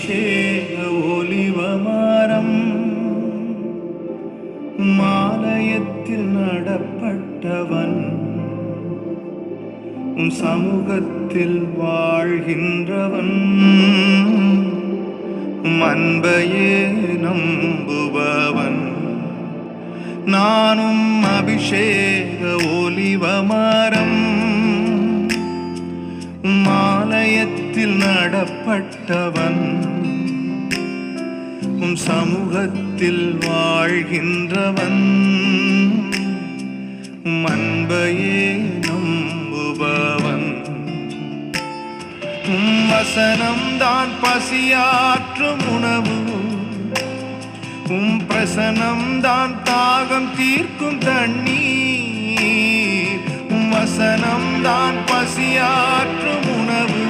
அபிஷேக ஒலிவமரம் மாலயத்தில் நடப்பட்டவன் சமூகத்தில் வாழ்கின்றவன் அன்பையே நம்புபவன் நானும் அபிஷேக ஒலிவமரம் மாலயத்தில் நடப்பட்டவன் சமூகத்தில் வாழ்கின்றவன் அன்பையே நம்புபவன் வசனம்தான் பசியாற்றும் உணவு பிரசனம்தான் தாகம் தீர்க்கும் தண்ணீர் வசனம்தான் பசியாற்றும் உணவு